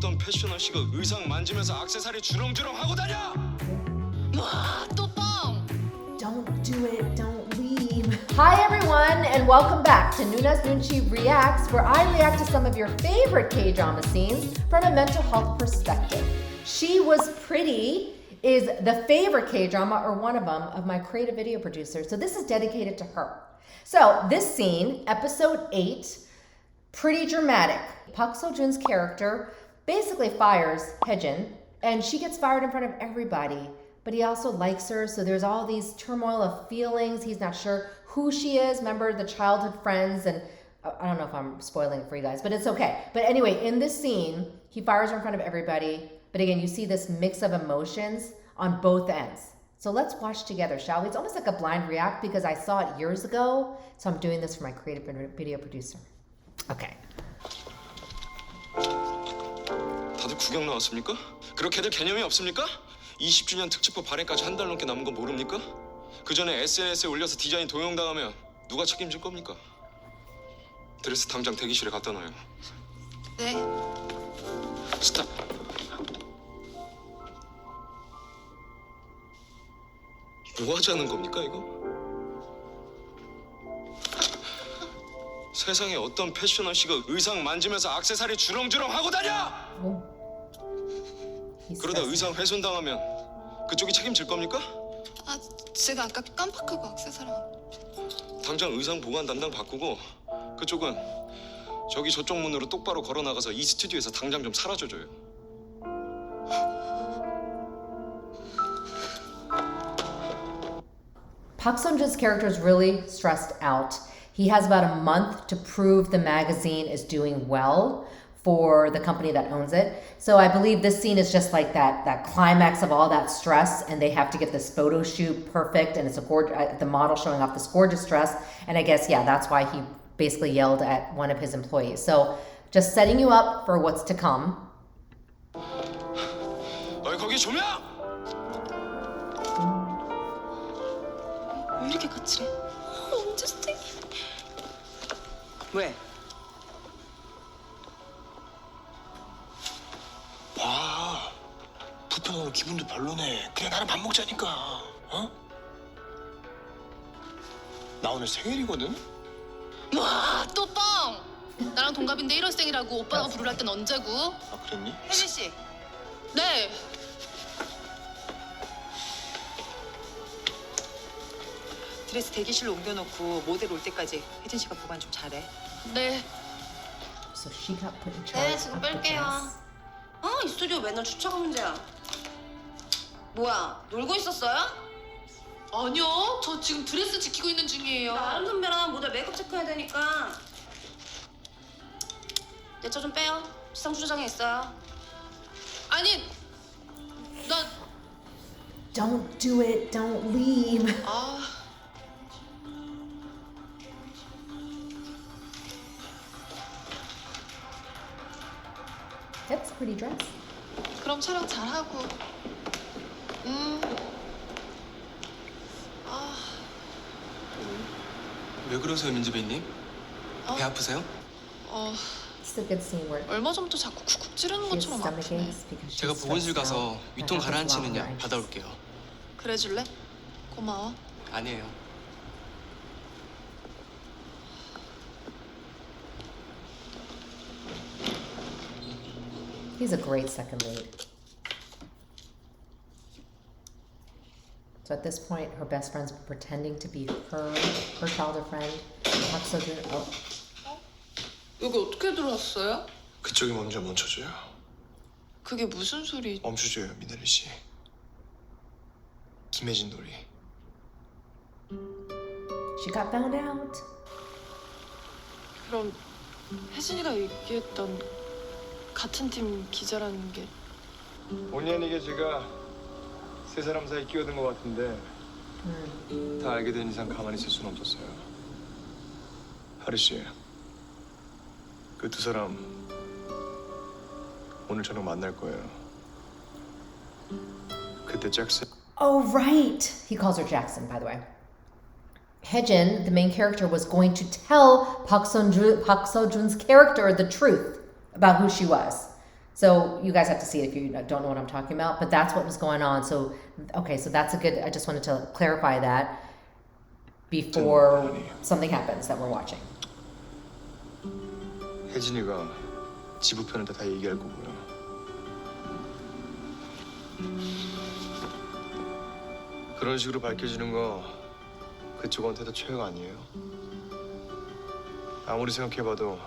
어떤 패셔너 씨가 의상 만지면서 액세서리 주렁주렁 하고 다녀! 와, 또 뻥! Don't do it, don't leave. Hi everyone, and welcome back to Noona's Noonchi Reacts, where I react to some of your favorite K-drama scenes from a mental health perspective. She Was Pretty is the favorite K-drama, or one of them, of my creative video producer, so this is dedicated to her. So this scene, episode 8, pretty dramatic. Park Seo-joon's character basically fires Haejin, and she gets fired in front of everybody. But he also likes her, so there's all these turmoil of feelings. He's not sure who she is. Remember the childhood friends, and I don't know if I'm spoiling it for you guys, but it's okay. But anyway, in this scene, he fires her in front of everybody. But again, you see this mix of emotions on both ends. So let's watch together, shall we? It's almost like a blind react because I saw it years ago, so I'm doing this for my creative video producer. Okay. 다들 구경 나왔습니까? 그렇게들 개념이 없습니까? 20주년 특집법 발행까지 한 달 넘게 남은 거 모릅니까? 그 전에 SNS에 올려서 디자인 도용당하면 누가 책임질 겁니까? 드레스 당장 대기실에 갖다 놔요. 네. 스탑. 뭐 하자는 겁니까 이거? 세상에 어떤 패셔너 씨가 의상 만지면서 액세서리 주렁주렁 하고 다녀! 그러다 의상 훼손당하면 그쪽이 책임질 겁니까? 아, 제가 아까 깜빡하고 액세서리. 당장 의상 보관 담당 바꾸고 그쪽은 저기 저쪽 문으로 똑바로 걸어 나가서 이 스튜디오에서 당장 좀 사라져줘요. Park Seo-joon's character is really stressed out. He has about a month to prove the magazine is doing well for the company that owns it. So I believe this scene is just like that climax of all that stress, and they have to get this photo shoot perfect, and it's the model showing off this gorgeous dress. And I guess, yeah, that's why he basically yelled at one of his employees. So just setting you up for what's to come. 어이 거기 조명! 왜 이렇게 거칠해? 언제 스테이? 왜? 와, 부편 오늘 기분도 별로네. 그래 나랑 밥 먹자니까. 어? 나 오늘 생일이거든. 와, 또 뻥! 나랑 동갑인데 1월생이라고 오빠가 부르랄 땐 언제고? 아 그랬니? 혜진 씨, 네. 드레스 대기실로 옮겨놓고 모델 올 때까지 혜진 씨가 보관 좀 잘해. 네. So she got put in 네, charge 지금 of the 뺄게요. dress. 아, 이 스튜디오 맨날 주차가 문제야. 뭐야, 놀고 있었어요? 아니요, 저 지금 드레스 지키고 있는 중이에요. 나름 선배랑 모델 메이크업 체크해야 되니까. 내 차 좀 빼요. 시상주차장에 있어요. 아니, 나 Don't do it, don't leave. 아, That's a pretty dress. 그럼 촬영 잘하고. 아, 왜 그러세요 민지배님? 배 아프세요? It's a good scene where 얼마 전부터 자꾸 쿡쿡 찌르는 she has 것처럼 stomach 아프네. aches because 제가 she's 보건실 stressed 가서 out. 위통 That happens a lot 가라앉히는 when you're 약 anxious. 받아올게요. 그래줄래? 고마워. 아니에요. He's a great second lead. So at this point, her best friend's pretending to be her childhood friend. Park Seo-joon, oh, 여기 어떻게 들어왔어요? 그쪽이 먼저 멈춰줘요. 그게 무슨 소리? 멈춰줘요 미나리 씨. 김혜진 놀이. she got found out. 그럼 혜진이가 얘기했던 같은 팀 기자라는 게 본의 아니게 제가 세 사람 사이 끼어든 것 같은데 다 알게 된 이상 가만히 있을 수는 없었어요. 하리 씨, 그 두 사람 오늘 저녁 만날 거예요. 그때 잭슨 Oh, right. He calls her Jackson, by the way. Haejin, the main character, was going to tell Park Seo-joon's character the truth about who she was. So you guys have to see it if you don't know what I'm talking about, but that's what was going on. So, okay, so that's a good, I just wanted to clarify that before something happens that we're watching. 혜진이가 지부편한테 다 얘기할 거고요. 그런 식으로 밝혀지는 거 그쪽한테도 최애가 아니에요. 아무리 생각해봐도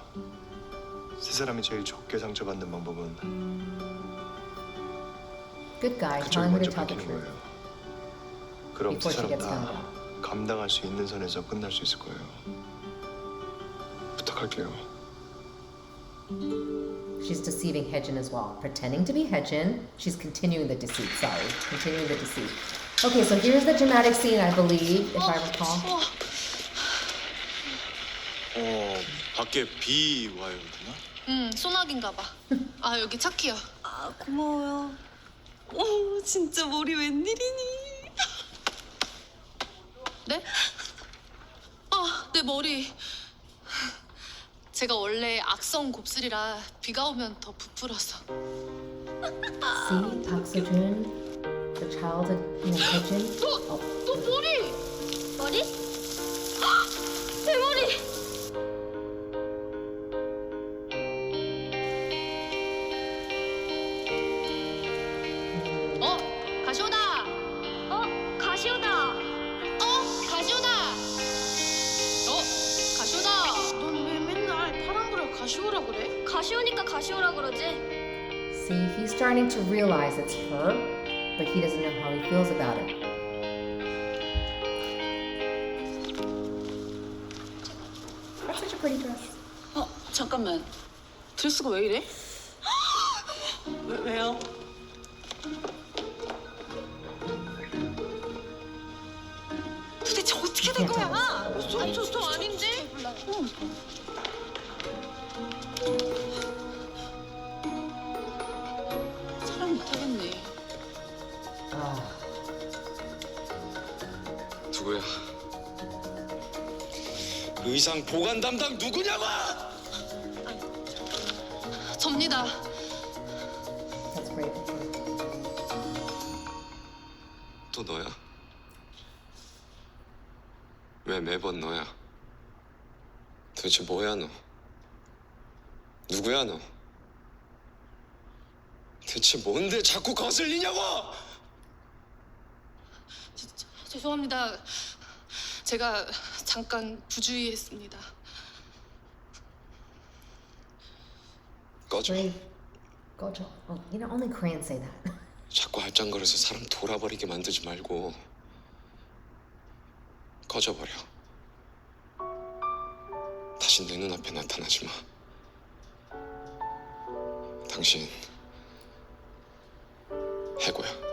세 사람이 제일 적게 상처받는 방법은 Good guy, 그쪽이 telling her 먼저 to tell the 밝히는 truth. 거예요. 그럼 세 Before she 사람 gets 다 found 감당할 수 있는 선에서 끝날 수 있을 거예요. 부탁할게요. She's deceiving Haejin as well. Pretending to be Haejin, she's continuing the deceit, sorry. Continuing the deceit. Okay, so here's the dramatic scene, I believe, if I recall. 밖에 비 와요, 누나? 소나기인가 봐. 아, 여기 차키야. 아, 고마워요. 진짜 머리 웬일이니? 네? 아, 내 머리. 제가 원래 악성 곱슬이라 비가 오면 더 부풀어서. See, Park Seo-joon, the child of Haejin. 너 머리! 머리? 내 머리! 가시오다! 가시오다! 가시오다! 가시오다! 넌 왜 맨날 파란 거를 가시오라 그래? 가시오니까 가시오라 그러지. See, he's starting to realize it's her, but he doesn't know how he feels about it. That's such a pretty dress. 잠깐만. 드레스가 왜 이래? 왜요? 도대체 어떻게 된 거야? 저 아닌데? 사람 못하겠네. 누구야? 의상 보관 담당 누구냐고! 접니다. That's great. 또 너야? 왜 매번 너야? 도대체 뭐야 너? 누구야 너? 대체 뭔데 자꾸 거슬리냐고! 죄송합니다. 제가 잠깐 부주의했습니다. 꺼져. Brave. Gojo. Oh, you know, only Koreans say that. 자꾸 할짱거려서 사람 돌아버리게 만들지 말고 꺼져버려. 다시 내 눈앞에 나타나지 마. 당신 해고야.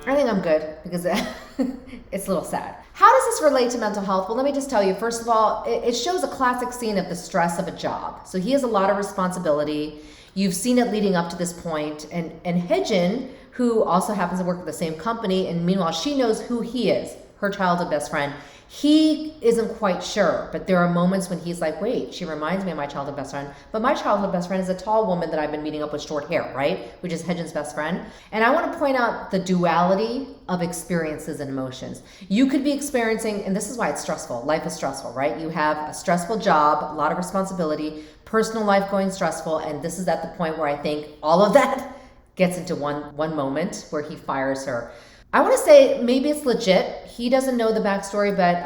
I think I'm good because it's a little sad. How does this relate to mental health? Well, let me just tell you. First of all, it shows a classic scene of the stress of a job. So he has a lot of responsibility. You've seen it leading up to this point. And Haejin, who also happens to work for the same company, and meanwhile, she knows who he is, her childhood best friend. He isn't quite sure, but there are moments when he's like, wait, she reminds me of my childhood best friend, but my childhood best friend is a tall woman that I've been meeting up with short hair, right? Which is Haejin's best friend. And I want to point out the duality of experiences and emotions. You could be experiencing, and this is why it's stressful. Life is stressful, right? You have a stressful job, a lot of responsibility, personal life going stressful, and this is at the point where I think all of that gets into one moment where he fires her. I want to say maybe it's legit. He doesn't know the backstory, but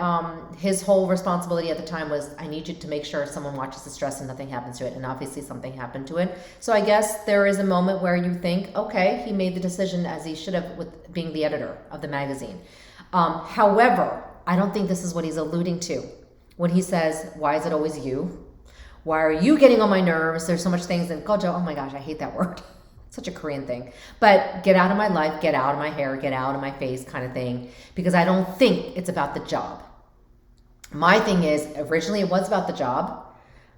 his whole responsibility at the time was, I need you to make sure someone watches this dress and nothing happens to it. And obviously something happened to it. So I guess there is a moment where you think, okay, he made the decision as he should have with being the editor of the magazine. However, I don't think this is what he's alluding to when he says, why is it always you? Why are you getting on my nerves? There's so much things. And Gojo, oh my gosh, I hate that word. Such a Korean thing. But get out of my life, get out of my hair, get out of my face kind of thing. Because I don't think it's about the job. My thing is, originally it was about the job.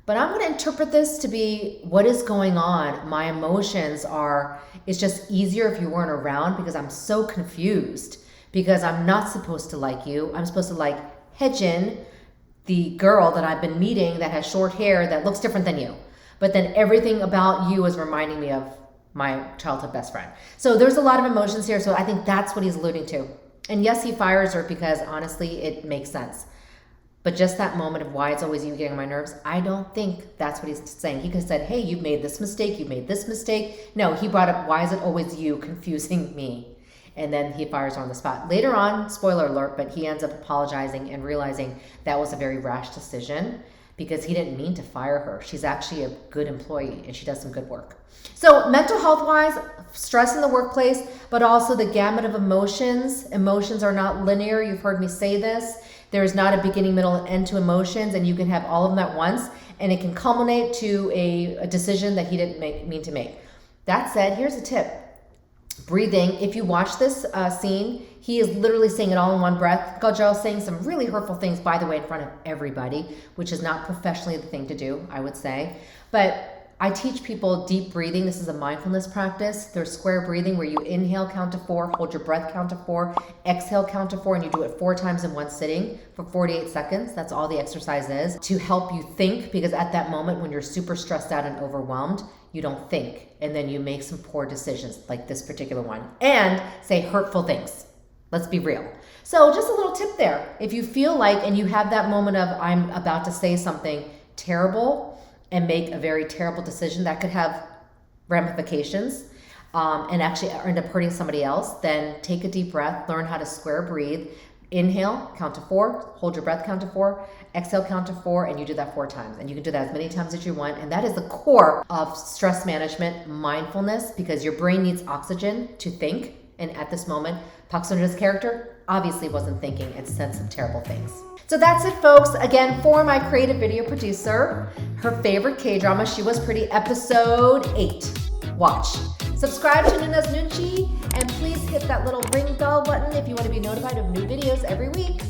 But I'm going to interpret this to be what is going on. My emotions are, it's just easier if you weren't around because I'm so confused. Because I'm not supposed to like you. I'm supposed to like Hejin, the girl that I've been meeting that has short hair that looks different than you. But then everything about you is reminding me of my childhood best friend. So there's a lot of emotions here. So I think that's what he's alluding to. And yes, he fires her because honestly, it makes sense. But just that moment of why it's always you getting on my nerves, I don't think that's what he's saying. He could have said, hey, you've made this mistake, you've made this mistake. No, he brought up, why is it always you confusing me? And then he fires her on the spot. Later on, spoiler alert, but he ends up apologizing and realizing that was a very rash decision because he didn't mean to fire her. She's actually a good employee and she does some good work. So mental health-wise, stress in the workplace, but also the gamut of emotions. Emotions are not linear. You've heard me say this. There is not a beginning, middle, and end to emotions, and you can have all of them at once, and it can culminate to a decision that he didn't mean to make. That said, here's a tip. Breathing. If you watch this scene, he is literally saying it all in one breath. Gojal saying some really hurtful things, by the way, in front of everybody, which is not professionally the thing to do, I would say. But I teach people deep breathing. This is a mindfulness practice. There's square breathing where you inhale, count to 4, hold your breath, count to 4, exhale, count to 4, and you do it 4 times in one sitting for 48 seconds. That's all the exercise is to help you think, because at that moment when you're super stressed out and overwhelmed, you don't think, and then you make some poor decisions like this particular one and say hurtful things. Let's be real. So just a little tip there. If you feel like, and you have that moment of I'm about to say something terrible and make a very terrible decision that could have ramifications and actually end up hurting somebody else, then take a deep breath, learn how to square breathe. Inhale, count to 4, hold your breath, count to 4, exhale, count to 4, and you do that 4 times. And you can do that as many times as you want. And that is the core of stress management, mindfulness, because your brain needs oxygen to think. And at this moment, Park Sun-ja's character obviously wasn't thinking and said some terrible things. So that's it, folks. Again, for my creative video producer, her favorite K-drama, She Was Pretty, episode 8. Watch. Subscribe to Noona's Noonchi, and please hit that little ring bell button if you want to be notified of new videos every week.